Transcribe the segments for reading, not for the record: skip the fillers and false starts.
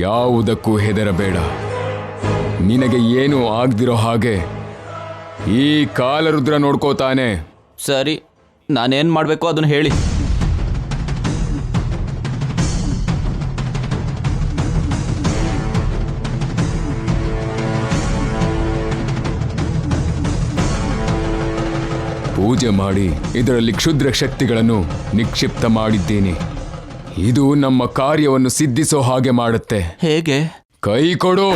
ಯಾವುದಕ್ಕೂ ಹೆದರಬೇಡ. ನಿನಗೆ ಏನೂ ಆಗ್ದಿರೋ ಹಾಗೆ ಈ ಕಾಲರುದ್ರ ನೋಡ್ಕೋತಾನೆ. ಸರಿ, ನಾನೇನು ಮಾಡಬೇಕು ಅದನ್ನು ಹೇಳಿ. ಪೂಜೆ ಮಾಡಿ ಇದರಲ್ಲಿ ಕ್ಷುದ್ರ ಶಕ್ತಿಗಳನ್ನು ನಿಕ್ಷಿಪ್ತ ಮಾಡಿದ್ದೀನಿ. ಇದು ನಮ್ಮ ಕಾರ್ಯವನ್ನು ಸಿದ್ಧಿಸೋ ಹಾಗೆ ಮಾಡುತ್ತೆ. ಹೇಗೆ? ಕೈ ಕೊಡು.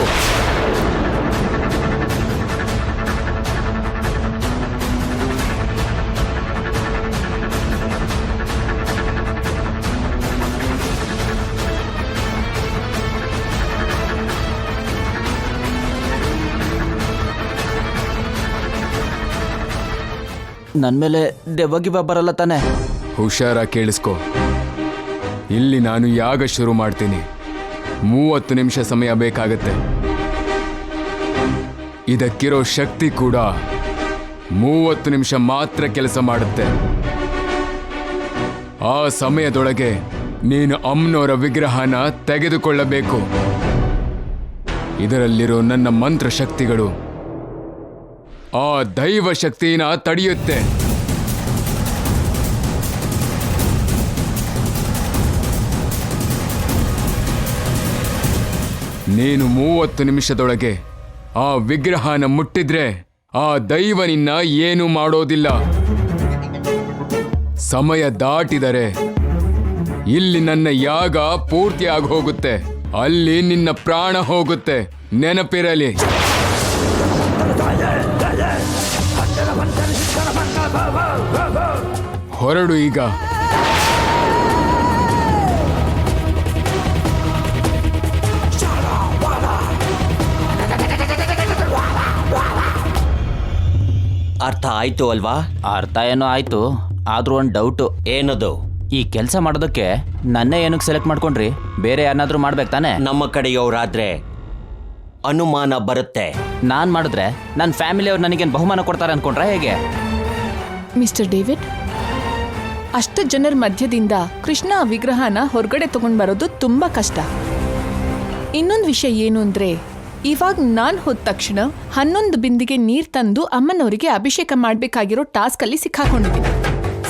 ನನ್ನ ಮೇಲೆ ದೆವ್ವಗಿವ ಬರಲ್ಲ ತಾನೆ? ಹುಷಾರ ಕೇಳಿಸ್ಕೊ. ಇಲ್ಲಿ ನಾನು ಯಾಗ ಶುರು ಮಾಡ್ತೀನಿ. 30 ನಿಮಿಷ ಸಮಯ ಬೇಕಾಗತ್ತೆ. ಇದಕ್ಕಿರೋ ಶಕ್ತಿ ಕೂಡ 30 ನಿಮಿಷ ಮಾತ್ರ ಕೆಲಸ ಮಾಡುತ್ತೆ. ಆ ಸಮಯದೊಳಗೆ ನೀನು ಅಮ್ಮನವರ ವಿಗ್ರಹನ ತೆಗೆದುಕೊಳ್ಳಬೇಕು. ಇದರಲ್ಲಿರೋ ನನ್ನ ಮಂತ್ರ ಶಕ್ತಿಗಳು ಆ ದೈವ ಶಕ್ತಿನ ತಡೆಯುತ್ತೆ. ನೀನು 30 ನಿಮಿಷದೊಳಗೆ ಆ ವಿಗ್ರಹನ ಮುಟ್ಟಿದ್ರೆ ಆ ದೈವ ನಿನ್ನ ಏನು ಮಾಡೋದಿಲ್ಲ. ಸಮಯ ದಾಟಿದರೆ ಇಲ್ಲಿ ನನ್ನ ಯಾಗ ಪೂರ್ತಿ ಆಗಿ ಹೋಗುತ್ತೆ. ಅಲ್ಲಿ ನಿನ್ನ ಪ್ರಾಣ ಹೋಗುತ್ತೆ. ನೆನಪಿರಲಿ. ಹೊರಡು ಈಗ. ಅರ್ಥ ಆಯ್ತು ಅಲ್ವಾ? ಅರ್ಥ ಏನೋ ಆಯ್ತು, ಆದ್ರೂ ಒಂದು ಡೌಟು. ಏನದು? ಈ ಕೆಲಸ ಮಾಡೋದಕ್ಕೆ ನನ್ನೇ ಏನಕ್ಕೆ ಸೆಲೆಕ್ಟ್ ಮಾಡ್ಕೊಂಡ್ರಿ? ಬೇರೆ ಯಾರನ್ನಾದ್ರೂ ಮಾಡ್ಬೇಕು ತಾನೆ? ನಮ್ಮ ಕಡೆಯವರಾದ್ರೆ ಅನುಮಾನ ಬರುತ್ತೆ. ನಾನು ಮಾಡಿದ್ರೆ ನನ್ನ ಫ್ಯಾಮಿಲಿಯವ್ರು ನನಗೇನು ಬಹುಮಾನ ಕೊಡ್ತಾರೆ ಅನ್ಕೊಂಡ್ರೆ ಹೇಗೆ? ಮಿಸ್ಟರ್ ಡೇವಿಡ್, ಅಷ್ಟು ಜನರ ಮಧ್ಯದಿಂದ ಕೃಷ್ಣ ಆ ವಿಗ್ರಹನ ಹೊರಗಡೆ ತಗೊಂಡು ಬರೋದು ತುಂಬಾ ಕಷ್ಟ. ಇನ್ನೊಂದು ವಿಷಯ ಏನು ಅಂದ್ರೆ, ಇವಾಗ ನಾನು ಹೋದ ತಕ್ಷಣ 11 ಬಿಂದಿಗೆ ನೀರು ತಂದು ಅಮ್ಮನವರಿಗೆ ಅಭಿಷೇಕ ಮಾಡಬೇಕಾಗಿರೋ ಟಾಸ್ಕಲ್ಲಿ ಸಿಕ್ಕಾಕೊಂಡಿದ್ದೀನಿ.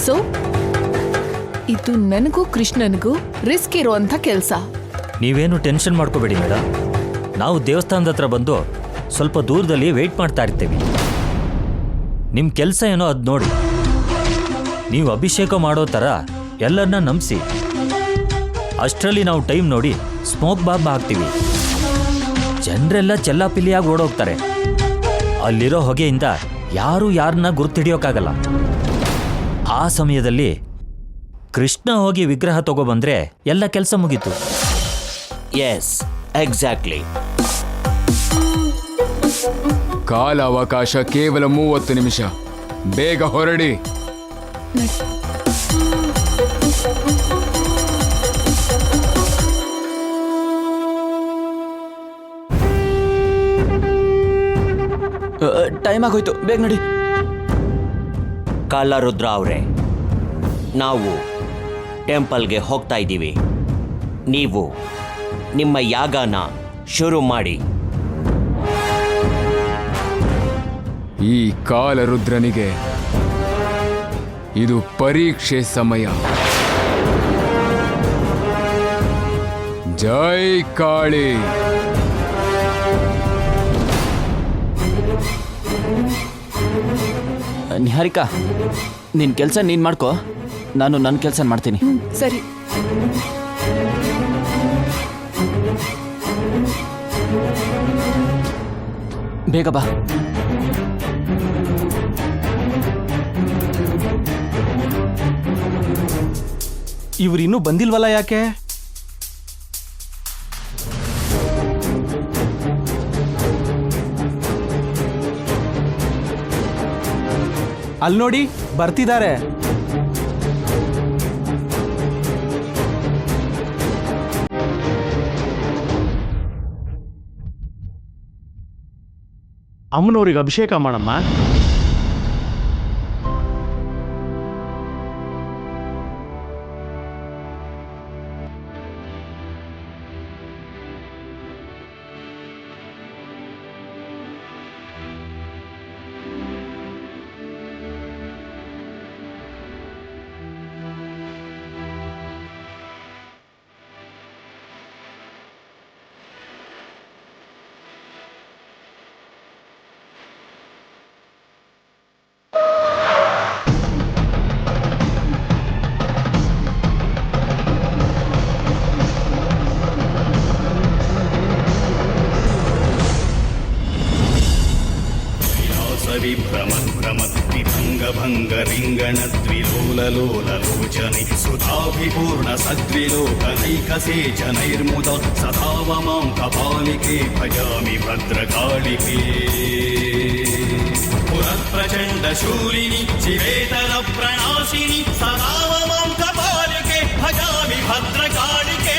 ಸೊ ಇದು ನನಗೂ ಕೃಷ್ಣನಿಗೂ ರಿಸ್ಕ್ ಇರೋಂಥ ಕೆಲಸ. ನೀವೇನು ಟೆನ್ಷನ್ ಮಾಡ್ಕೋಬೇಡಿ ಮೇಡಮ್. ನಾವು ದೇವಸ್ಥಾನದ ಹತ್ರ ಬಂದು ಸ್ವಲ್ಪ ದೂರದಲ್ಲಿ ವೆಯ್ಟ್ ಮಾಡ್ತಾ ಇರ್ತೀವಿ. ನಿಮ್ಮ ಕೆಲಸ ಏನೋ ಅದು ನೋಡಿ. ನೀವು ಅಭಿಷೇಕ ಮಾಡೋ ಥರ ಎಲ್ಲರನ್ನ ನಂಬಿಸಿ. ಅಷ್ಟರಲ್ಲಿ ನಾವು ಟೈಮ್ ನೋಡಿ ಸ್ಮೋಕ್ ಬಾಂಬ್ ಹಾಕ್ತೀವಿ. ಜನರೆಲ್ಲ ಚೆಲ್ಲಾಪಿಲ್ಲಿಯಾಗಿ ಓಡೋಗ್ತಾರೆ. ಅಲ್ಲಿರೋ ಹೊಗೆಯಿಂದ ಯಾರೂ ಯಾರನ್ನ ಗುರುತಿಡಿಯೋಕ್ಕಾಗಲ್ಲ. ಆ ಸಮಯದಲ್ಲಿ ಕೃಷ್ಣ ಹೋಗಿ ವಿಗ್ರಹ ತಗೊಬಂದ್ರೆ ಎಲ್ಲ ಕೆಲಸ ಮುಗೀತು. Yes, exactly. ಕಾಲ ಅವಕಾಶ ಕೇವಲ 30 ನಿಮಿಷ. ಬೇಗ ಹೊರಡಿ. ಟೈಮ್ ಆಗೋಯ್ತು, ಬೇಗ ನೋಡಿ. ಕಾಲರುದ್ರ ಅವರೇ, ನಾವು ಟೆಂಪಲ್ಗೆ ಹೋಗ್ತಾ ಇದ್ದೀವಿ. ನೀವು ನಿಮ್ಮ ಯಾಗನ ಶುರು ಮಾಡಿ. ಈ ಕಾಲರುದ್ರನಿಗೆ ಇದು ಪರೀಕ್ಷೆ ಸಮಯ. ಜೈ ಕಾಳಿ. ನಿಹಾರಿಕಾ, ನಿನ್ನ ಕೆಲಸ ನೀನು ಮಾಡ್ಕೋ, ನಾನು ನನ್ನ ಕೆಲಸ ಮಾಡ್ತೀನಿ. ಸರಿ. ಬೇಗ ಬಾ. ಇವರಿನ್ನೂ ಬಂದಿಲ್ವಲ್ಲ, ಯಾಕೆ? ಅಲ್ಲಿ ನೋಡಿ, ಬರ್ತಿದ್ದಾರೆ. ಅಮ್ಮನವ್ರಿಗೆ ಅಭಿಷೇಕ ಮಾಡಮ್ಮ. गणद्विलोललोललोचने सुधाभिपूर्ण सद्विलोकनैकसेचनैर्मुदा सदा मां कपालिके भजामि भद्रकालिके पुरप्रचण्डशूलिनि शिवेतरप्रणाशिनि सदा मां कपालिके भजामि भद्रकालिके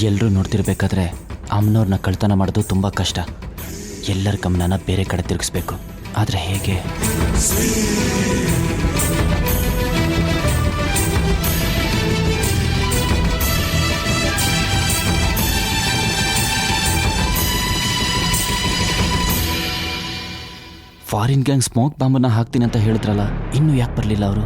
ಎಲ್ಲರೂ ನೋಡ್ತಿರ್ಬೇಕಾದ್ರೆ ಅಮ್ಮನವ್ರನ್ನ ಕಳ್ತನ ಮಾಡೋದು ತುಂಬ ಕಷ್ಟ. ಎಲ್ಲರ ಗಮನನ ಬೇರೆ ಕಡೆ ತಿರುಗಿಸ್ಬೇಕು. ಆದರೆ ಹೇಗೆ? ಫಾರಿನ್ ಗ್ಯಾಂಗ್ ಸ್ಮೋಕ್ ಬಾಂಬನ್ನ ಹಾಕ್ತೀನಿ ಅಂತ ಹೇಳಿದ್ರಲ್ಲ, ಇನ್ನೂ ಯಾಕೆ ಬರಲಿಲ್ಲ ಅವರು?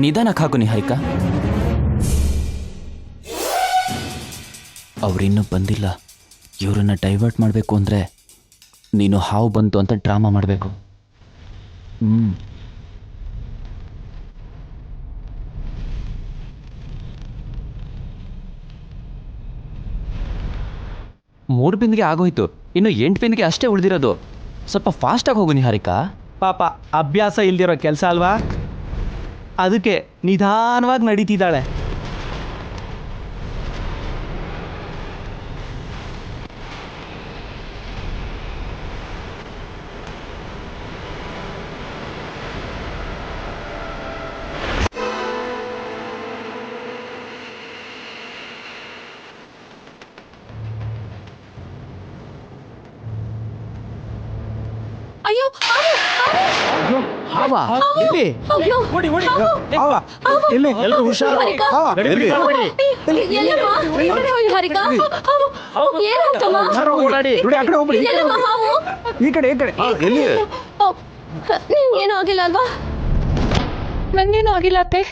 ನಿಧಾನಕ್ಕೆ ಹಾಕು ನಿಹಾರಿಕಾ. ಅವರಿನ್ನೂ ಬಂದಿಲ್ಲ. ಇವರನ್ನ ಡೈವರ್ಟ್ ಮಾಡಬೇಕು ಅಂದರೆ ನೀನು ಹಾವು ಬಂತು ಅಂತ ಡ್ರಾಮಾ ಮಾಡಬೇಕು. ಮೂರು ಬಿಂದಿಗೆ ಆಗೋಯ್ತು, ಇನ್ನು 8 ಬಿಂದಿಗೆ ಅಷ್ಟೇ ಉಳಿದಿರೋದು. ಸ್ವಲ್ಪ ಫಾಸ್ಟಾಗಿ ಹೋಗು ನಿಹಾರಿಕಾ. ಪಾಪ ಅಭ್ಯಾಸ ಇಲ್ದಿರೋ ಕೆಲಸ ಅಲ್ವಾ, ಅದಕ್ಕೆ ನಿಧಾನವಾಗಿ ನಡೀತಿದ್ದಾಳೆ. ಅಯ್ಯೋ ಹಾವಾ ಎಲ್ಲಿ? ಓಡಿ ಓಡಿ ಹಾವಾ ಎಲ್ಲಿ? ಎಲ್ಲರೂ ಹುಷಾರು. ಹಾವಾ ಎಲ್ಲಿ? ಓಡಾಡಿ ನೋಡಿ, ಆ ಕಡೆ ಹೋಗ್ಬಿಡಿ. ಈ ಕಡೆ ಎಲ್ಲಿ? ನಿಮ್ಗೇನು ಆಗಿಲ್ಲ ಅಲ್ವಾ? ನಂಗೇನು ಆಗಿಲ್ಲ ಅತ್ತೆ.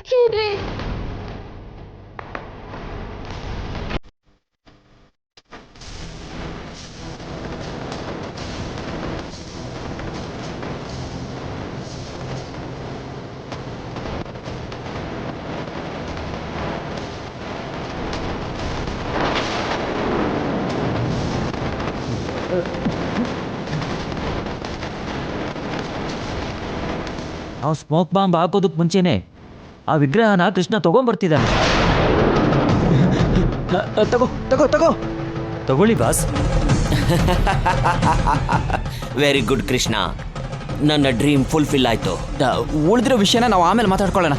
ನಾವು ಸ್ಮೋಕ್ ಬಾಂಬ್ ಹಾಕೋದಕ್ಕೆ ಮುಂಚೆನೆ ಆ ವಿಗ್ರಹನ ಕೃಷ್ಣ ತಗೊಂಡ್ಬರ್ತಿದ್ದಾನೆ. ತಗೋ ತಗೋ ತಗೋ ತಗೊಳ್ಳಿ ಬಾಸ್. ವೆರಿ ಗುಡ್ ಕೃಷ್ಣ, ನನ್ನ ಡ್ರೀಮ್ ಫುಲ್ಫಿಲ್ ಆಯ್ತು. ಉಳಿದಿರೋ ವಿಷಯನ ನಾವು ಆಮೇಲೆ ಮಾತಾಡ್ಕೊಳ್ಳೋಣ.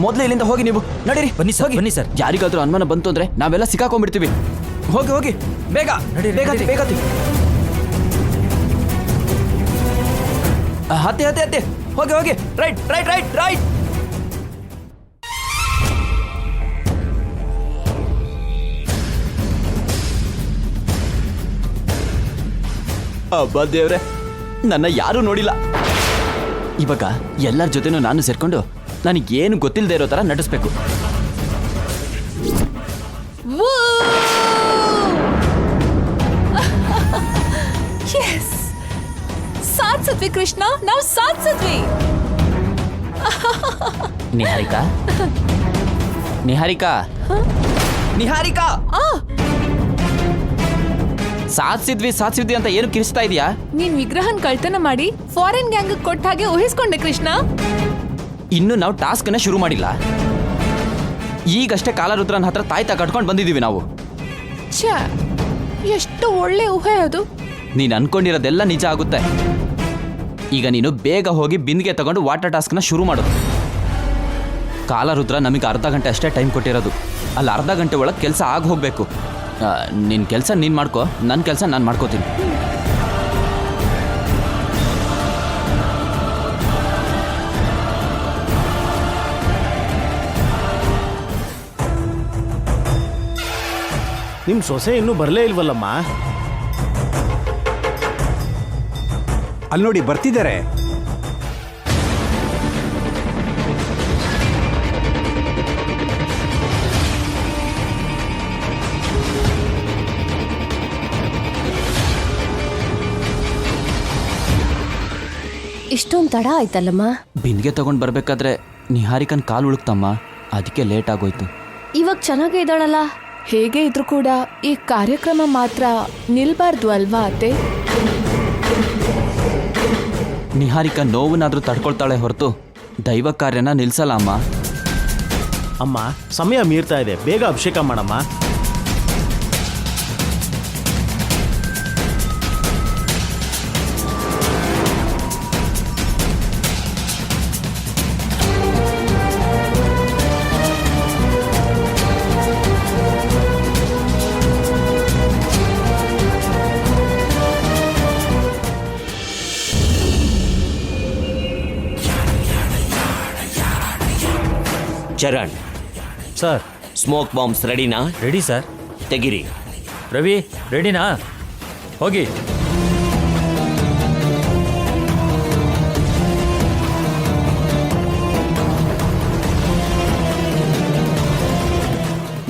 ಮೊದಲು ಇಲ್ಲಿಂದ ಹೋಗಿ, ನೀವು ನಡೀರಿ. ಬನ್ನಿ ಸರ್, ಬನ್ನಿ ಸರ್. ಯಾರಿಗಾದ್ರೂ ಅನುಮಾನ ಬಂತು ಅಂದ್ರೆ ನಾವೆಲ್ಲ ಸಿಕ್ಕಾಕೊಂಡ್ಬಿಡ್ತೀವಿ. ಹೋಗಿ ಹೋಗಿ ಬೇಗ ನಡೀರಿ, ಬೇಗ ಹತ್ತಿ, ನಡೀರಿ. ಬೇಗ ಹತ್ತಿ. ಹತ್ತಿ ಹತ್ತಿ ಹತ್ತಿ ಹೋಗಿ ಹೋಗಿ. Right right right right. ಅಬ್ಬಾ ದೇವ್ರೆ, ನನ್ನ ಯಾರೂ ನೋಡಿಲ್ಲ. ಇವಾಗ ಎಲ್ಲರ ಜೊತೆನೂ ನಾನು ಸೇರ್ಕೊಂಡು ನನಗೇನು ಗೊತ್ತಿಲ್ಲದೆ ಇರೋ ಥರ ನಟಿಸ್ಬೇಕು. ಸಾಧಿಸಿದ್ವಿ ಕೃಷ್ಣ, ನಾವು ಸಾಧಿಸಿದ್ವಿ. ನಿಹಾರಿಕಾ, ನಿಹಾರಿಕಾ, ನಿಹಾರಿಕಾ, ಸಾಧಿಸಿದ್ವಿ ಅಂತ ಏನು ಕಿರಿಸ್ತಾ ಇದೆಯಾ? ನೀನ್ ವಿಗ್ರಹನ್ ಕಳ್ತನ ಮಾಡಿ ಫಾರಿನ್ ಗ್ಯಾಂಗ್ ಕೊಟ್ಟ ಹಾಗೆ ಊಹಿಸ್ಕೊಂಡೆ ಕೃಷ್ಣ. ಇನ್ನು ನಾವು ಟಾಸ್ಕ್ ಅನ್ನ ಶುರು ಮಾಡಿಲ್ಲ. ಈಗಷ್ಟೇ ಕಾಲರುದ್ರನ ಹತ್ರ ತಾಯ್ತ ಕಟ್ಕೊಂಡು ಬಂದಿದ್ದೀವಿ ನಾವು. ಛೇ, ಎಷ್ಟು ಒಳ್ಳೆ ಊಹೆ ಅದು. ನೀನು ಅನ್ಕೊಂಡಿರೋದೆಲ್ಲ ನಿಜ ಆಗುತ್ತೆ. ಈಗ ನೀನು ಬೇಗ ಹೋಗಿ ಬಿಂದಿಗೆ ತಗೊಂಡು ವಾಟರ್ ಟಾಸ್ಕ್ನ ಶುರು ಮಾಡು. ಕಾಲರುದ್ರ ನಮಗೆ ಅರ್ಧ ಗಂಟೆ ಅಷ್ಟೇ ಟೈಮ್ ಕೊಟ್ಟಿರೋದು. ಅಲ್ಲಿ ಅರ್ಧ ಗಂಟೆ ಒಳಗೆ ಕೆಲಸ ಆಗಿ ಹೋಗಬೇಕು. ನಿನ್ನ ಕೆಲಸ ನೀನು ಮಾಡ್ಕೋ, ನನ್ನ ಕೆಲಸ ನಾನು ಮಾಡ್ಕೋತೀನಿ. ನಿಮ್ಮ ಸೊಸೆ ಇನ್ನೂ ಬರಲೇ ಇಲ್ವಲ್ಲಮ್ಮ? ಅಲ್ಲಿ ನೋಡಿ ಬರ್ತಿದ್ದಾರೆ. ಇಷ್ಟೊಂದು ತಡ ಆಯ್ತಲ್ಲಮ್ಮ. ಬಿಂದಿಗೆ ತಗೊಂಡ್ ಬರ್ಬೇಕಾದ್ರೆ ನಿಹಾರಿಕನ್ ಕಾಲು ಉಳುಕ್ತಮ್ಮ, ಅದಕ್ಕೆ ಲೇಟ್ ಆಗೋಯ್ತು. ಇವಾಗ ಚೆನ್ನಾಗೇ ಇದ್ದಾಳಲ್ಲ. ಹೇಗೆ ಇದ್ರೂ ಕೂಡ ಈ ಕಾರ್ಯಕ್ರಮ ಮಾತ್ರ ನಿಲ್ಬಾರ್ದು ಅಲ್ವಾ ಅತ್ತೆ? ನಿಹಾರಿಕ ನೋವನ್ನಾದ್ರೂ ತಡ್ಕೊಳ್ತಾಳೆ ಹೊರತು ದೈವ ಕಾರ್ಯನ ನಿಲ್ಸಲ್ಲ ಅಮ್ಮ. ಅಮ್ಮ ಸಮಯ ಮೀರ್ತಾ ಇದೆ, ಬೇಗ ಅಭಿಷೇಕ ಮಾಡಮ್ಮ. ಚರಣ್, ಸರ್. ಸ್ಮೋಕ್ ಬಾಂಬ್ಸ್ ರೆಡಿನಾ? Ready sir. ತೆಗಿರಿ. ರವಿ ರೆಡಿನಾ? ಹೋಗಿ.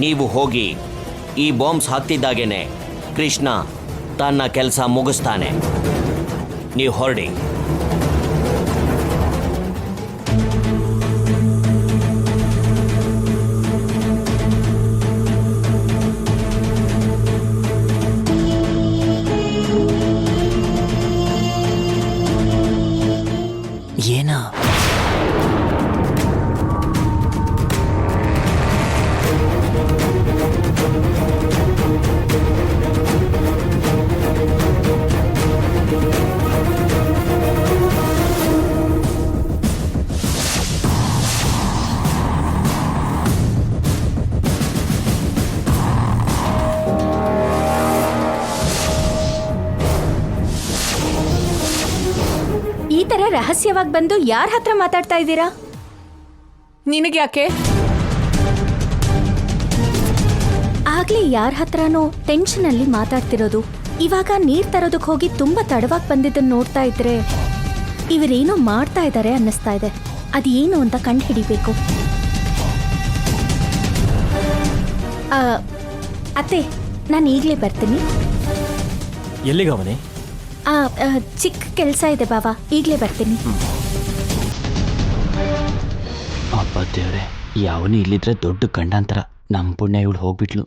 ನೀವು ಹೋಗಿ ಈ ಬಾಂಬ್ಸ್ ಹಾಕ್ತಿದ್ದಾಗೇನೆ ಕೃಷ್ಣ ತನ್ನ ಕೆಲಸ ಮುಗಿಸ್ತಾನೆ. ನೀವು ಹೊರಡಿ. ಏನ ಈ ತರ ರಹಸ್ಯವಾಗಿ ಬಂದು ಯಾರ ಹತ್ರ ಮಾತಾಡ್ತಾ ಇದ್ದೀರಾ? ನಿನಗೆ ಯಾಕೆ? ಆಗ್ಲೇ ಯಾರ ಹತ್ರನೋ ಟೆನ್ಷನ್ ಅಲ್ಲಿ ಮಾತಾಡ್ತಿರೋದು, ಇವಾಗ ನೀರ್ ತರೋದಕ್ಕೆ ಹೋಗಿ ತುಂಬಾ ತಡವಾಗಿ ಬಂದಿದ್ದನ್ನು ನೋಡ್ತಾ ಇದ್ರೆ ಇವರೇನೋ ಮಾಡ್ತಾ ಇದ್ದಾರೆ ಅನ್ನಿಸ್ತಾ ಇದೆ. ಅದೇನು ಅಂತ ಕಂಡು ಹಿಡಿಬೇಕು. ಅತ್ತೆ, ನಾನು ಈಗಲೇ ಬರ್ತೀನಿ. ಎಲ್ಲಿಗವನೇ? ಚಿಕ್ಕ ಕೆಲಸ ಇದೆ ಬಾವಾ, ಈಗಲೇ ಬರ್ತೀನಿ. ಅಪ್ಪ ದೇವ್ರೆ, ಯಾವನು ಇಲ್ಲಿದ್ರೆ ದೊಡ್ಡ ಗಂಡಾಂತರ. ನಮ್ಮ ಪುಣ್ಯ ಇವಳು ಹೋಗ್ಬಿಟ್ಲು.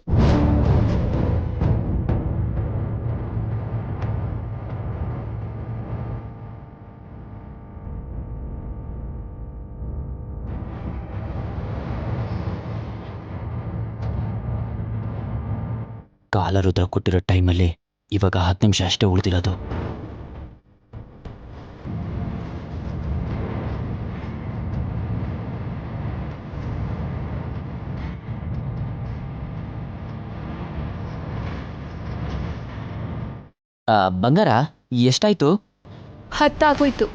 ಕಾಲರುದ್ರ ಕೊಟ್ಟಿರೋ ಟೈಮಲ್ಲಿ ಇವಾಗ 10 ನಿಮಿಷ ಅಷ್ಟೇ ಉಳಿದಿರೋದು. ಬಂಗಾರ ಎಷ್ಟಾಯ್ತು? 10 ಆಗೋಯ್ತು.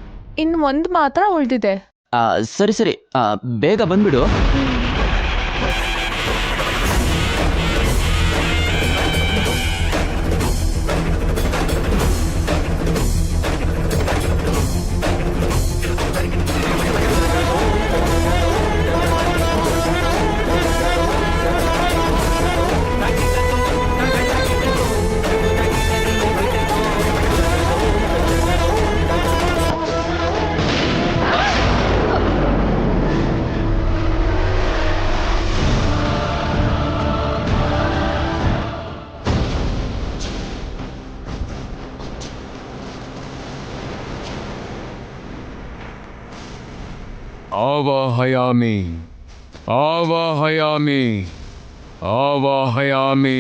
ಇನ್ನು 1 ಮಾತ್ರ ಉಳಿದಿದೆ. ಸರಿ ಸರಿ, ಬೇಗ ಬಂದ್ಬಿಡು. ಆವಾಹಯಾಮಿ ಆವಾಹಯಾಮಿ ಆವಾಹಯಾಮಿ.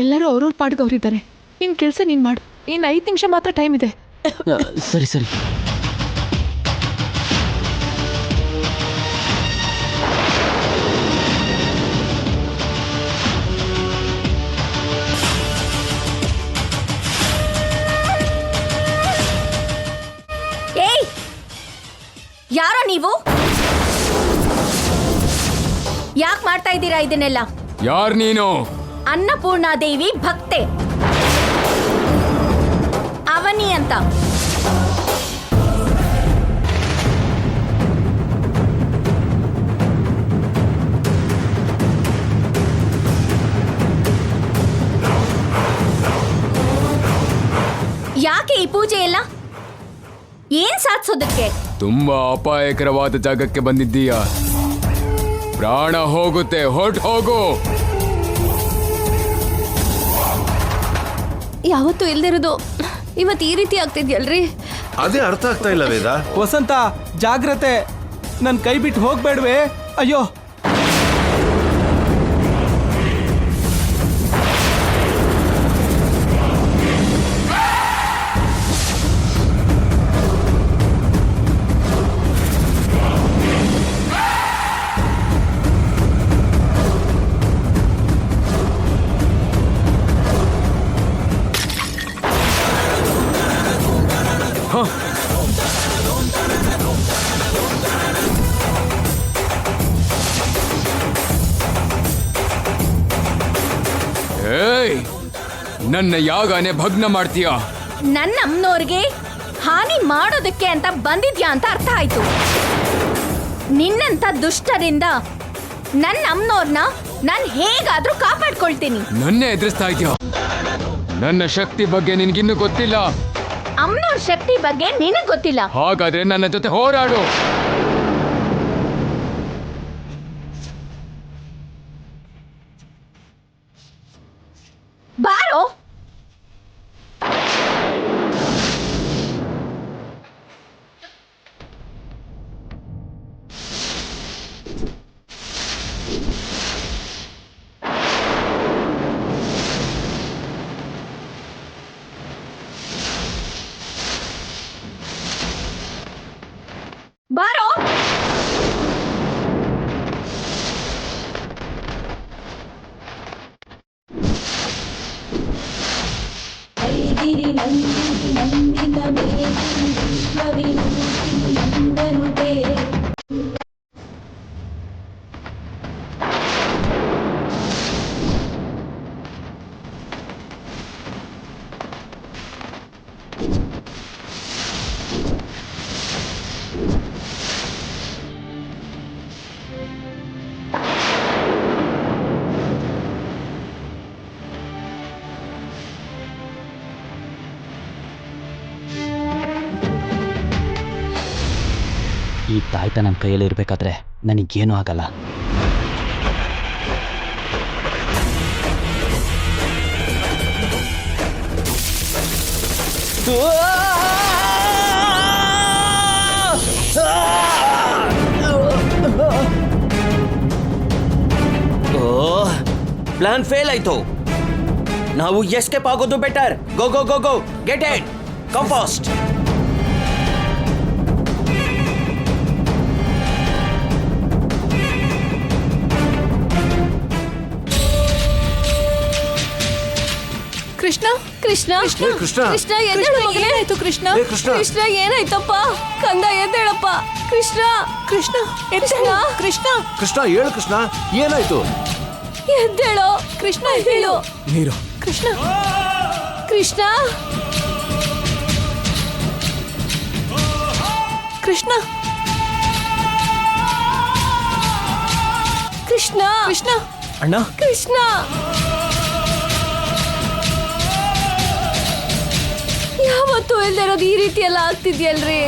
ಎಲ್ಲರೂ ಅವ್ರವ್ರ ಪಾಡ್ಗೆ ಅವರಿದ್ದಾರೆ. ನಿನ್ನ ಕೆಲಸ ನೀನು ಮಾಡು. ಇನ್ನು 5 ನಿಮಿಷ ಮಾತ್ರ ಟೈಮ್ ಇದೆ. ಸರಿ ಸರಿ. ಯಾರೋ ನೀವು? ಯಾಕೆ ಮಾಡ್ತಾ ಇದ್ದೀರಾ ಇದನ್ನೆಲ್ಲ? ಯಾರ್ ನೀನು? ಅನ್ನಪೂರ್ಣಾದೇವಿ ಭಕ್ತೆ ಅವನಿ ಅಂತ. ಯಾಕೆ ಈ ಪೂಜೆ ಎಲ್ಲ? ಏನ್ ಸಾಧಿಸೋದಕ್ಕೆ? ತುಂಬಾ ಅಪಾಯಕರವಾದ ಜಾಗಕ್ಕೆ ಬಂದಿದ್ದೀಯಾ. ಪ್ರಾಣ ಹೋಗುತ್ತೆ, ಹೊರ್ಟ್ ಹೋಗು. ಯಾವತ್ತೂ ಇಲ್ದಿರೋದು ಇವತ್ತು ಈ ರೀತಿ ಆಗ್ತಿದ್ಯಲ್ರಿ. ಅದೇ ಅರ್ಥ ಆಗ್ತಾ ಇಲ್ಲ ವೇದ. ವಸಂತ ಜಾಗ್ರತೆ, ನನ್ನ ಕೈ ಬಿಟ್ಟು ಹೋಗ್ಬೇಡ್ವೆ. ಅಯ್ಯೋ, ಏಯ್, ನನ್ನ ಯಾಗನೆ ಭಗ್ನ ಮಾಡ್ತೀಯಾ? ನನ್ನ ಅಮ್ಮನವ್ರಿಗೆ ಹಾನಿ ಮಾಡೋದಕ್ಕೆ ಅಂತ ಬಂದಿದ್ಯಾ ಅಂತ ಅರ್ಥ ಆಯ್ತು. ನಿನ್ನಂತ ದುಷ್ಟರಿಂದ ನನ್ನ ಅಮ್ಮನವ್ರನ್ನ ನಾನು ಹೇಗಾದ್ರೂ ಕಾಪಾಡ್ಕೊಳ್ತೀನಿ. ನನ್ನೇ ಎದುರಿಸ್ತಾ ಇದೆಯಾ? ನನ್ನ ಶಕ್ತಿ ಬಗ್ಗೆ ನಿನ್ಗಿನ್ನೂ ಗೊತ್ತಿಲ್ಲ. ಅಮ್ಮನವ್ರ ಶಕ್ತಿ ಬಗ್ಗೆ ನಿನಗ್ ಗೊತ್ತಿಲ್ಲ. ಹಾಗಾದ್ರೆ ನನ್ನ ಜೊತೆ ಹೋರಾಡು. ಬಾರೋ. ಬಾರೋ. ಈ ತಾಯ್ತ ನನ್ನ ಕೈಯಲ್ಲಿ ಇರಬೇಕಾದ್ರೆ ನನಗೇನೂ ಆಗಲ್ಲ. ಪ್ಲಾನ್ ಫೇಲ್ ಆಯ್ತು. ನಾವು ಎಸ್ಕೇಪ್ ಆಗೋದು better. Go go go go, get it, come fast. Krishna Krishna Krishna. Krishna ಎದ್ದೇಳು ಮಗನೇ. ಏನಾಯ್ತು ಕೃಷ್ಣ? ಕೃಷ್ಣ. ಕೃಷ್ಣ ಏನಾಯ್ತಪ್ಪ? ಕಂದ ಎದ್ದೇಳಪ್ಪ. ಕೃಷ್ಣ ಕೃಷ್ಣ ಎದ್ದೇಳು. ಕೃಷ್ಣ ಕೃಷ್ಣ ಹೇಳು ಕೃಷ್ಣ, ಏನಾಯ್ತು? ಎದ್ದೇಳೋ. ಕೃಷ್ಣ ಎದ್ದೇಳು. ನೀರು. ಕೃಷ್ಣ ಕೃಷ್ಣ ಕೃಷ್ಣ ಕೃಷ್ಣ ಕೃಷ್ಣ ಅಣ್ಣ, ಕೃಷ್ಣ ಯಾವತ್ತೂ ಇಲ್ದಿರೋದು ಈ ರೀತಿ ಎಲ್ಲ ಆಗ್ತಿದ್ಯಲ್ರಿ.